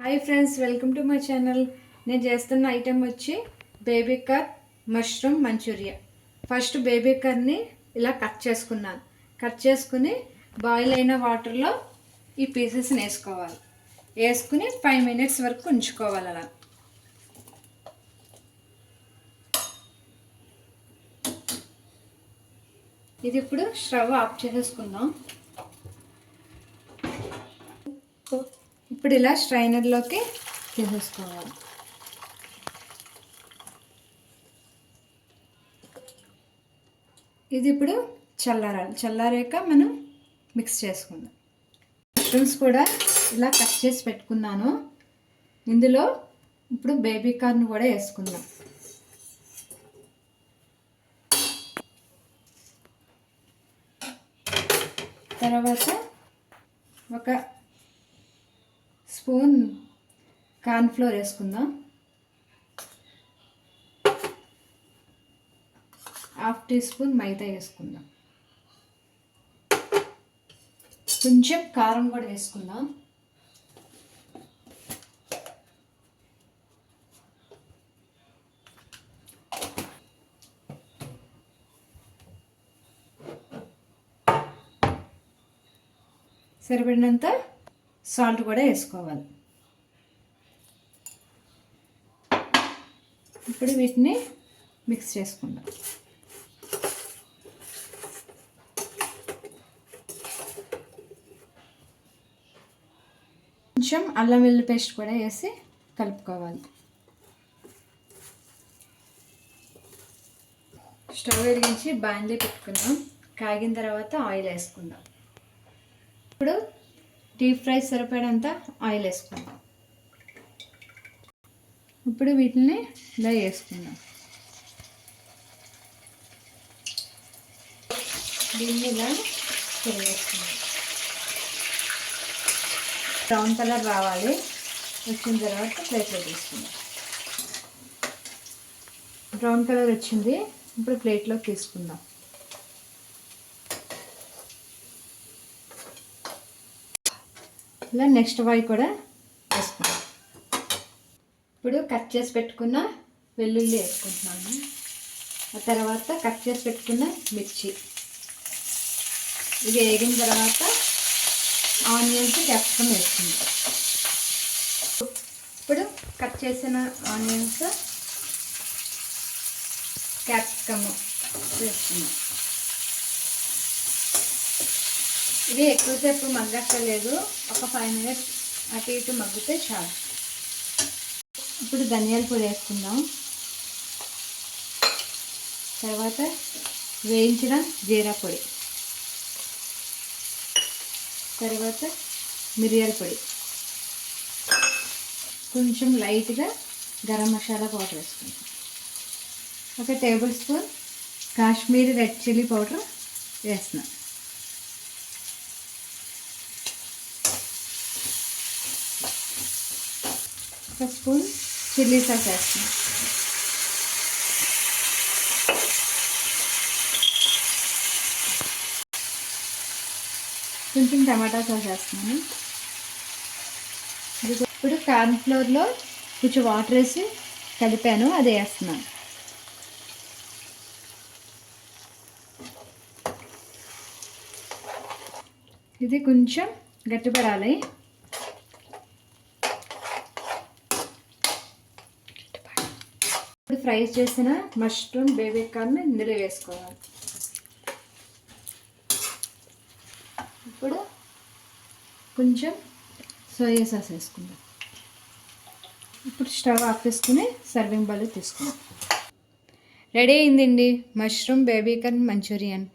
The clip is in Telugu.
Hi friends, welcome to my channel. నేను చేస్తున్న ఐటెం వచ్చి baby corn mushroom Manchuria. First baby కార్న్ని ఇలా కట్ చేసుకున్నాను. కట్ చేసుకుని బాయిల్ అయిన వాటర్లో ఈ పీసెస్ని వేసుకోవాలి. వేసుకుని 5 minutes వరకు ఉంచుకోవాలి. అలా ఇది ఇప్పుడు స్టవ్ ఆఫ్ చేసేసుకుందాం. ఇప్పుడు ఇలా స్ట్రైనర్లోకి తీసేసుకోవాలి. ఇది ఇప్పుడు చల్లారాలి. చల్లారాక మనం మిక్స్ చేసుకుందాం. మష్రూమ్స్ కూడా ఇలా కట్ చేసి పెట్టుకున్నాను. ఇందులో ఇప్పుడు బేబీ కార్న్ కూడా వేసుకుందాం. తర్వాత ఒక స్పూన్ కార్న్ ఫ్లోర్ వేసుకుందాం. 1/2 teaspoon మైదా వేసుకుందాం. కొంచెం కారం కూడా వేసుకుందాం. సరిపడినంత సాల్ట్ కూడా వేసుకోవాలి. ఇప్పుడు వీటిని మిక్స్ చేసుకుందాం. కొంచెం అల్లం వెల్లుల్లి పేస్ట్ కూడా వేసి కలుపుకోవాలి. స్టవ్ వెలిగించి బాండీ పెట్టుకుందాం. కాగిన తర్వాత ఆయిల్ వేసుకుందాం. ఇప్పుడు డీప్ ఫ్రై సరిపడంత ఆయిల్ వేసుకుందాం. ఇప్పుడు వీటిని ఇలా వేసుకుందాం. దీన్ని ఇలా వేసుకుందాం. బ్రౌన్ కలర్ రావాలి. వచ్చిన తర్వాత ప్లేట్లో తీసుకుందాం. బ్రౌన్ కలర్ వచ్చింది. ఇప్పుడు ప్లేట్లోకి తీసుకుందాం. ఇలా నెక్స్ట్ వై కూడా వేసుకుందాం. ఇప్పుడు కట్ చేసి పెట్టుకున్న వెల్లుల్లి వేసుకుంటున్నాను. ఆ తర్వాత కట్ చేసి పెట్టుకున్న మిర్చి. ఇది వేగిన తర్వాత ఆనియన్స్ క్యాప్సికమ్ వేసుకుందాం. ఇప్పుడు కట్ చేసిన ఆనియన్స్ క్యాప్సికమ్ వేసుకుందాం. ఇది ఎక్కువసేపు మగ్గక్కర్లేదు. ఒక 5 minutes అటు ఇటు మగ్గితే చాలు. ఇప్పుడు ధనియాల పొడి వేసుకుందాం. తర్వాత వేయించిన జీరా పొడి, తర్వాత మిరియాల పొడి, కొంచెం లైట్గా గరం మసాలా పౌడర్ వేసుకుందాం. 1 tablespoon Kashmiri red chilli powder వేస్తున్నాం. 1 spoon చిల్లీ సాస్ వేస్తున్నాం. కొంచెం టమాటా సాస్ వేస్తున్నాను. ఇప్పుడు కార్న్ ఫ్లోర్లో కొంచెం వాటర్ వేసి కలిపాను, అది వేస్తున్నాను. ఇది కొంచెం గట్టిపడాలి. ఇప్పుడు ఫ్రై చేసిన మష్రూమ్ బేబీ కార్న్ ఇందులో వేసుకోవాలి. ఇప్పుడు కొంచెం సోయా సాస్ వేసుకుందాం. ఇప్పుడు స్టవ్ ఆఫ్ చేసుకుని సర్వింగ్ బౌల్ తీసుకుందాం. రెడీ అయిందండి మష్రూమ్ బేబీ కార్న్ మంచూరియన్.